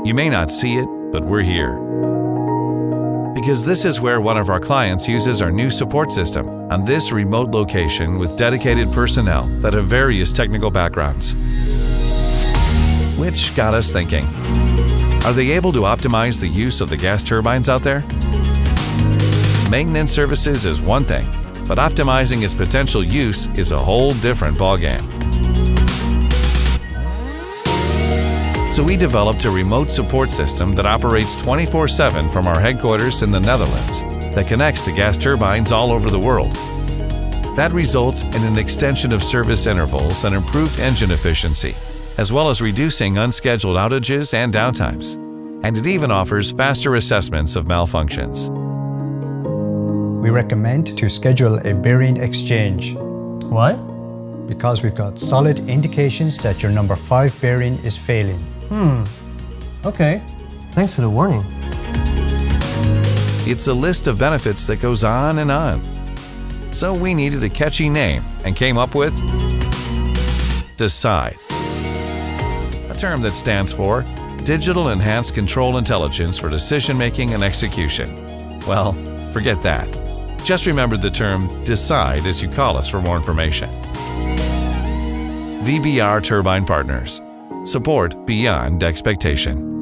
You may not see it, but we're here. Because this is where one of our clients uses our new support system on this remote location with dedicated personnel that have various technical backgrounds. Which got us thinking, are they able to optimize the use of the gas turbines out there? Maintenance services is one thing, but optimizing its potential use is a whole different ballgame. So we developed a remote support system that operates 24/7 from our headquarters in the Netherlands that connects to gas turbines all over the world. That results in an extension of service intervals and improved engine efficiency, as well as reducing unscheduled outages and downtimes. And it even offers faster assessments of malfunctions. We recommend to schedule a bearing exchange. Why? Because we've got solid indications that your number 5 bearing is failing. Okay. Thanks for the warning. It's a list of benefits that goes on and on. So we needed a catchy name and came up with DECIDE, a term that stands for Digital Enhanced Control Intelligence for Decision-Making and Execution. Well, forget that. Just remember the term DECIDE as you call us for more information. VBR Turbine Partners. Support beyond expectation.